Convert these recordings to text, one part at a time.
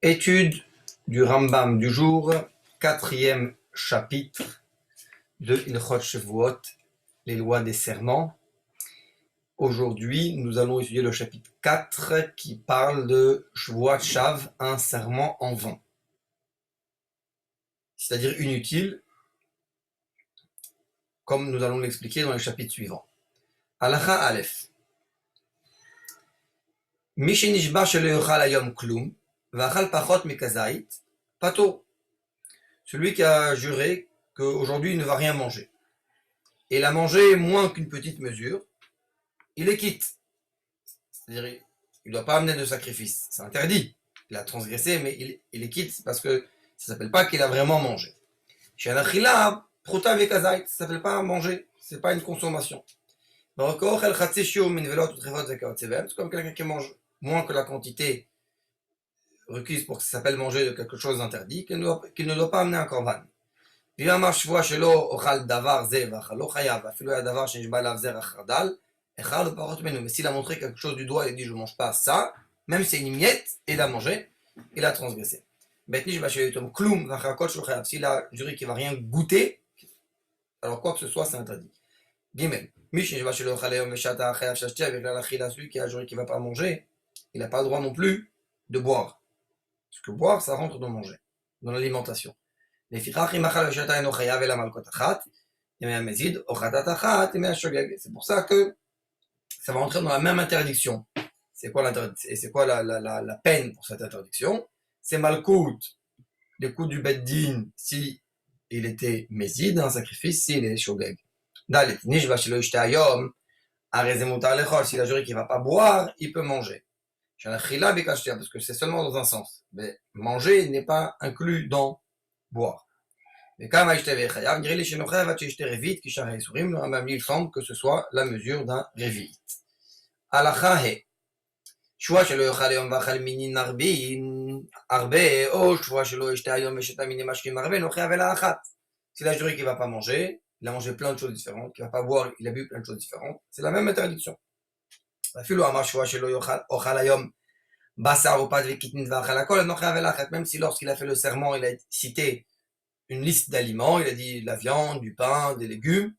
Étude du Rambam du jour, quatrième chapitre de Ilchot Shavuot, les lois des serments. Aujourd'hui, nous allons étudier le chapitre 4 qui parle de Shavuot Shav, un serment en vain, c'est-à-dire inutile, comme nous allons l'expliquer dans les chapitres suivants. Halacha Aleph. Mishenishba shelo yochal hayom klum, v'achal pachot mikazait, pato. Celui qui a juré qu'aujourd'hui il ne va rien manger, et il a mangé moins qu'une petite mesure, il est quitte. C'est-à-dire, il ne doit pas amener de sacrifice. C'est interdit. Il a transgressé, mais il est quitte parce que ça ne s'appelle pas qu'il a vraiment mangé. Chez Anachila, Pruta Vekazait, ça ne s'appelle pas manger. Ce n'est pas une consommation. C'est comme quelqu'un qui mange moins que la quantité requise pour que ça s'appelle manger de quelque chose d'interdit, qu'il ne doit pas amener un korban. Mais s'il a montré quelque chose du doigt et dit je ne mange pas ça, même si c'est une miette, et il a mangé, il a transgressé. S'il a juré qu'il ne va rien goûter, alors quoi que ce soit, c'est interdit. Gimel. Celui qui a juré qu'il ne va pas manger, il n'a pas le droit non plus de boire. Parce que boire, ça rentre dans manger, dans l'alimentation. C'est pour ça que ça va entrer dans la même interdiction. C'est quoi la peine pour cette interdiction? C'est malkout, les coups du beddin si il était mézid, un sacrifice, s'il est shogeg. Dalet, nishba shelo ishte hayom, areze mutar lechol, s'il a juré qu'il ne va pas boire, il peut manger. Parce que c'est seulement dans un sens. Mais manger n'est pas inclus dans boire. Mais quand il semble que ce soit la mesure d'un révit. Halacha he. Shua shelo yochal yom vachal minin arbin arbe o shua shelo yishte yom vesheta mini mashkim arbe no chayav ela achat. S'il a juré qu'il ne va pas manger, il a mangé plein de choses différentes, qu'il ne va pas boire, il a bu plein de choses différentes, c'est la même interdiction. Même si lorsqu'il a fait le serment, il a cité une liste d'aliments, il a dit de la viande, du pain, des légumes,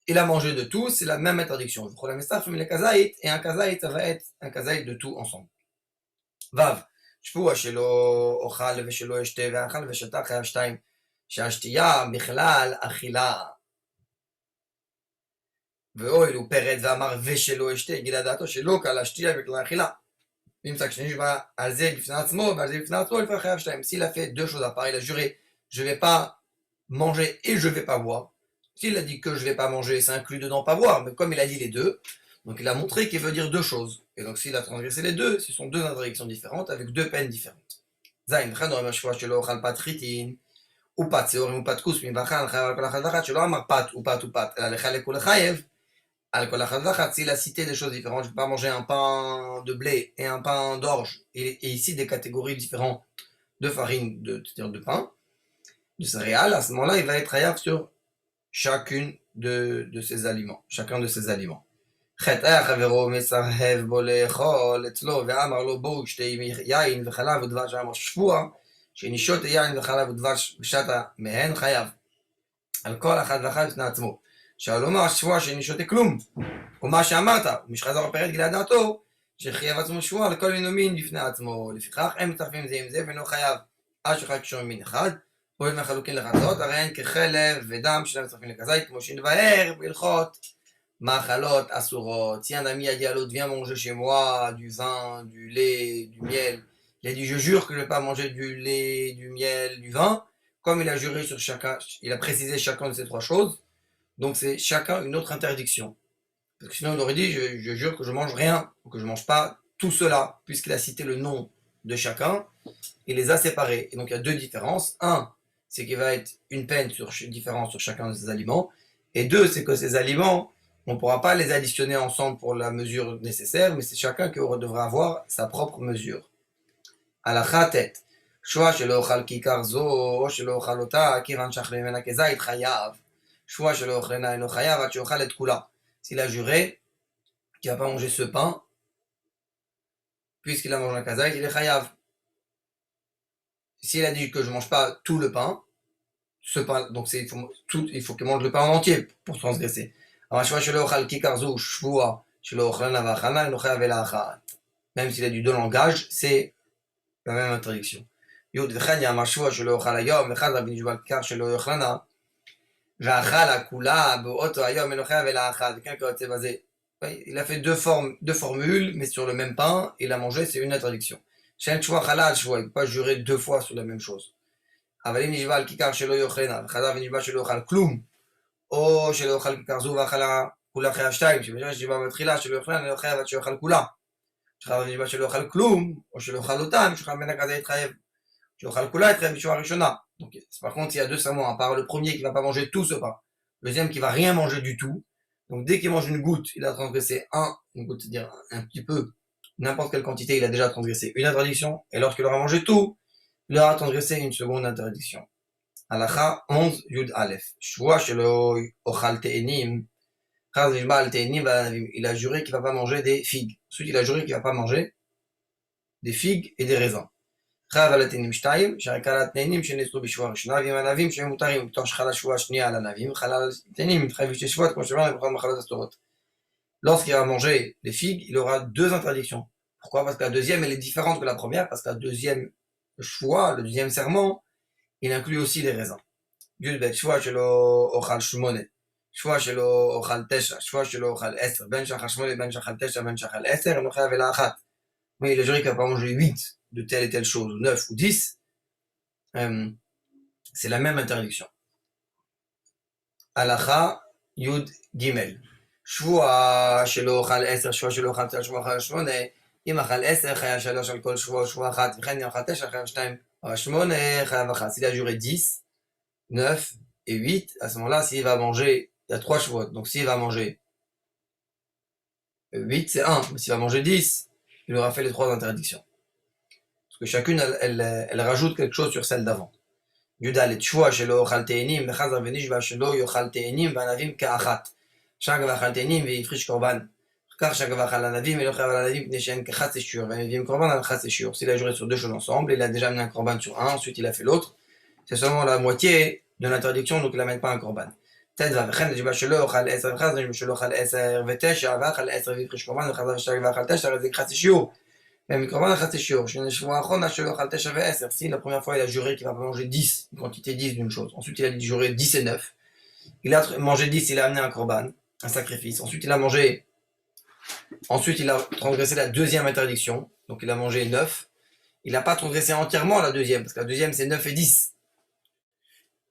il a mangé de tout, c'est la même interdiction. Et un kazaït, ça va être un kazaït de tout ensemble. Vav. שבוע שלא אוכל ושלא אשתה ואכל ושתה חייב שתיים, שהשתייה בכלל אכילה. ואוהל הוא פרד ואמר ושלא אשתה, גילה דעתו שלא קל השתייה בכלל אכילה. נמצא כשנשבע על זה בפני עצמו ועל זה בפני עצמו, לפעמים חייב שתיים. S'il a fait deux choses à part, il a juré, je ne vais pas manger et je ne vais pas boire. S'il a dit que je ne vais pas manger, ça inclut dedans pas boire, mais comme il a dit les deux, donc il a montré qu'il veut dire deux choses. Et donc s'il a transgressé les deux, ce sont deux interdictions différentes avec deux peines différentes. Zain, ou pat, c'est ou pat kous, min vachan, chayav kol achad vachat, שלא אמר pat ou pat ou pat, אלא לחלק ולחייב, על כל אחת ואחת, s'il a cité des choses différentes, je ne vais pas manger un pain de blé et un pain d'orge, et ici des catégories différentes de farine, c'est-à-dire de pain, de céréales, à ce moment-là, il va être chayav sur chacun de ces aliments. חטא היה חברו מסרהב בו לאכול אצלו ואמר לו בואו שתה יין וחלב ודבש, אמר שבוע שנשתו יין וחלב ודבש ושתה מהן חייב על כל אחד ואחד בפני עצמו. שאל אומר שבוע שנשתה כלום, ומה שאמרת ומשחזר הפרד גילה דעתו שחייב עצמו שבוע לכל מינו מין בפני עצמו, לפיכך הם מצטרפים זה עם זה ואינו חייב עד שחי קשור מין אחד, הואיל מהחלוקין לחצות, הרי הן כחלב ודם שלהם מצטרפים לכזית, כמו שנבהר בהלכות Machalot, Asurot. Si un ami a dit à l'autre, viens manger chez moi du vin, du lait, du miel, il a dit, je jure que je ne vais pas manger du lait, du miel, du vin, comme il a juré sur chacun, il a précisé chacun de ces trois choses, donc c'est chacun une autre interdiction. Parce que sinon il aurait dit, je jure que je mange rien, ou que je ne mange pas tout cela, puisqu'il a cité le nom de chacun, il les a séparés. Et donc il y a deux différences. Un, c'est qu'il va être une peine différente sur chacun de ces aliments, et deux, c'est que ces aliments, on ne pourra pas les additionner ensemble pour la mesure nécessaire, mais c'est chacun qui devra avoir sa propre mesure. Halacha tet. Shua shelo ochal kikar zo, o shelo ochal ota, kivan shachre mena kezait chayav. Shua shelo ochlena eno chayav, at sheochal et kula. S'il a juré qu'il ne va pas manger ce pain, puisqu'il a mangé un kazait, il est chayav. s'il a dit que je mange pas tout le pain, ce pain, donc il faut qu'il mange le pain en entier pour transgresser. Même s'il a du deux langages, c'est la même interdiction. Il a fait deux formules, mais sur le même pain, il a mangé, c'est une interdiction. Il ne peut pas jurer deux fois sur la même chose. או שלא אוכל כיכר זו ואכלה כולה אחרי השתיים, שבשביל שיבה מתחילה שלא יאכל, אני לא חייב עד שיאכל כולה. שחייב נשבע שלא יאכל כלום, או שלא יאכל אותה, שחייב בין הכזה יתחייב. שלא יאכל כולה יתחייב בשורה הראשונה. Donc, par contre, il y a deux serments, à part le premier qui va pas manger tout ce pain, le deuxième qui va rien manger du tout. Donc dès qu'il mange une goutte, il a transgressé une goutte, c'est-à-dire un petit peu, n'importe quelle quantité, il a déjà transgressé une interdiction, et lorsqu'il aura mangé tout, il aura transgressé une seconde interdiction. הלכה 11 י"א, שבוע שלא אוכל תאנים, חז נשבע על תאנים ועל ענבים, il a juré qu'il va pas manger des figues. Ensuite il a juré qu'il va pas manger des figues et des raisins. חייב על התאנים 2, שרק על התאנים שנאסרו בשבוע הראשונה, ועם ענבים שהם מותרים, בתור שחל השבוע השנייה על ענבים, חל על התאנים, מתחייב בשתי שבועות, כמו שאמרנו, בכל מחלות אסורות. Lorsqu'il va manger les figues, il aura deux interdictions. Pourquoi? Parce que la deuxième, elle est différente que la première, parce que la deuxième choix, le deuxième serment, il inclut aussi les raisins. י"ב, שבוע שלא אוכל 8, שבוע שלא אוכל 9, שבוע שלא אוכל 10, בין שחל 8, בין שחל 9, בין שחל 10, אינו חייב אלא אחת. Mais le jury qui va pas manger 8 de telle et telle chose, 9 ou 10, c'est la même interdiction. הלכה י"ג, שבוע שלא אוכל 10, שבוע שלא אוכל 9, שבוע אוכל 8, אם אכל 10, חייב 3 על כל שבוע, שבוע אחת, וכן אם אכל 9, חייב 2, או 8, חייב 1. S'il a juré 10, 9 et 8, à ce moment-là, s'il va manger, il y a 3 chevaux, donc s'il va manger 8, c'est 1, mais s'il va manger 10, il aura fait les 3 interdictions. Parce que chacune, elle rajoute quelque chose sur celle d'avant. י"ד, שבוע שלא אוכל תאנים, וחזר ונשבע שלא יאכל תאנים וענבים כאחת. שגה ואכל תאנים והפריש קורבן. כך שגה ואכל ענבים ולא חייב על ענבים פני שאין כחת שיעור, והביאים קורבן על חת שיעור. S'il a juré sur deux choses ensemble, il a déjà amené un corban sur un, ensuite il a fait l'autre, c'est seulement la moitié de l'interdiction, donc il n'amène pas un corban. תדע וכן נשבע שלא אוכל 10 וחזר נשבע שלא אוכל 10 ו9 ואכל 10 והפריש קורבן וחזר ושגה ואכל 9, הרי זה חצי שיעור. ומקורבן חצי שיעור, שבוע האחרונה שלא אכל 9 ו10. Si la première fois il a juré qu'il va pas manger 10, une quantité 10 d'une chose, ensuite il a juré 10 et 9, il a mangé 10, il a amené un corban, un sacrifice, ensuite il a transgressé la deuxième interdiction, donc il a mangé 9, il n'a pas transgressé entièrement la deuxième, parce que la deuxième c'est 9 et 10,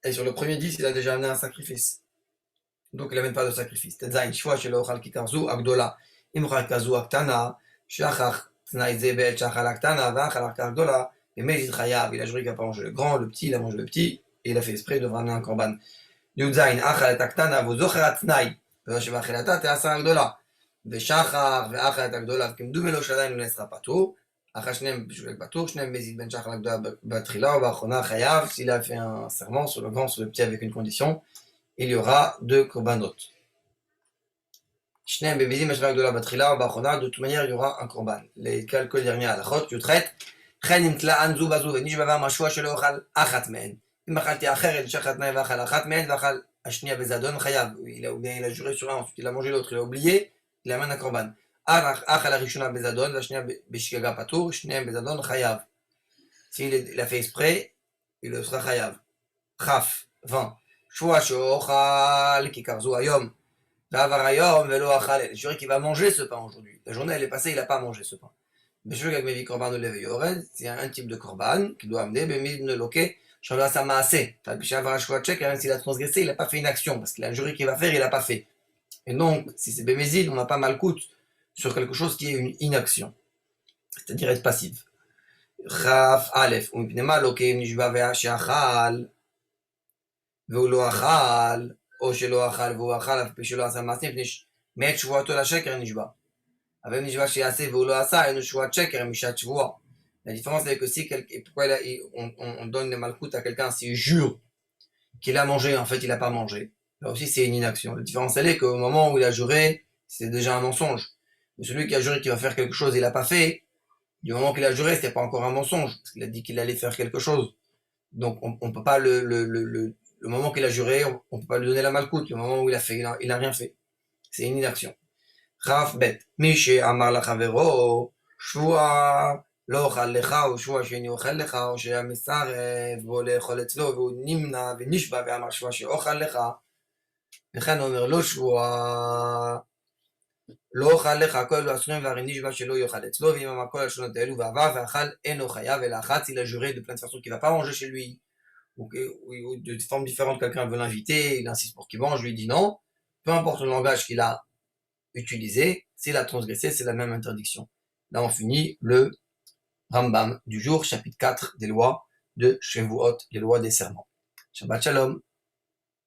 et sur le premier 10 il a déjà amené un sacrifice, donc il n'amène pas de sacrifice. תזין, שבוע שלא אוכל כיכר זו הגדולה, אם אוכל כזו הקטנה, שכח תנאי זה בעת שאכל הקטנה ואכל הכר גדולה, במזיד חייב, il a juré qu'il n'a pas mangé le grand, le petit, il a mangé le petit, et il a fait esprit de ramener un corban. י"ז, אכל את הקטנה וזוכר התנאי, ולא שבאכילתה תעשה הגדולה, ושחר ואכל את הגדולה, וכמדומה לו שעדיין לא נאסרה פטור, אחרי שניהם בשביל פטור, שניהם מזיד בין שחר הגדולה בתחילה ובאחרונה חייב, s'il a fait un serment sur le grand, sur le petit avec une condition, il y aura deux korbanot. שניהם במזיד בין שחר הגדולה בתחילה ובאחרונה, de toute manière il y aura un korban. Les quelques dernières הלכות, י"ח, חן אם תלאן זו בזו ונשבע ואמר שבוע שלא אוכל אחת מהן. אם אכלתי אחרת, שחט תנאי ואכל אחת מהן, ואכל השנייה בזדון, חייב. Il a juré sur un, ensuite il a mangé l'autre, il a oublié, il amène un korban. אכל הראשונה בזדון, והשנייה בשגגה פטור, שניהם בזדון, חייב. S'il a fait exprès, il sera חייב. כ' 20. שבוע שאוכל כיכר זו היום, ועבר היום ולא אכל, il a juré qu'il va manger ce pain aujourd'hui. La journée elle est passée, il n'a pas mangé ce pain. בשביל גג מביא קורבן עולה ויורד, c'est un type de korban qu'il doit amener, במזיד לוקה, Shavla sa maaseh. Même s'il a transgressé, il n'a pas fait une action, parce qu'il a juré qu'il va faire, il n'a pas fait. Et donc, si c'est bémézid, on n'a pas malkout sur quelque chose qui est une inaction, c'est-à-dire être passif. Chaf Aleph, ומפנימה לוקה אם נשבע שאכל, והוא לא אכל, או שלא אכל והוא אכל, אף פי שלא עשה מעשה, מפני מעת שבועתו לשקר נשבע. אבל אם נשבע שיעשה והוא לא עשה, אינו שבועת שקר, משעת שבועה. La différence c'est que si pourquoi on donne les malkout à quelqu'un s'il jure qu'il a mangé, en fait il n'a pas mangé. Là aussi c'est une inaction. La différence elle est qu'au moment où il a juré, c'est déjà un mensonge. Mais celui qui a juré qu'il va faire quelque chose, il n'a pas fait. Du moment qu'il a juré, c'était pas encore un mensonge, parce qu'il a dit qu'il allait faire quelque chose. Donc, on ne peut pas le moment qu'il a juré, on ne peut pas lui donner la malcoute. Le moment où il a fait, il n'a rien fait. C'est une inaction. Raf bet. Miché amar la chavero, shua, לא אוכל לך, או שבוע שאיני אוכל לך, או שהיה מסרב, והוא לאכול אצלו, והוא נמנע ונשבע ואמר שבוע שאוכל לך, וכן הוא אומר לא שבוע, לא אוכל לך, כל אלו אסורים והרי נשבע שלא יאכל אצלו, ואם אמר כל הלשונות האלו ועבר ואכל, אינו חייב, אלא אחת, il a juré de plein de façons qu'il va pas manger chez lui, ou de formes différentes, quelqu'un veut l'inviter, il insiste pour qu'il mange, je lui dis non, peu importe le langage qu'il a utilisé, s'il a transgressé, c'est la même interdiction. Là, on finit le Rambam du jour, chapitre 4 des lois de Shevuot, les lois des serments. Shabbat Shalom.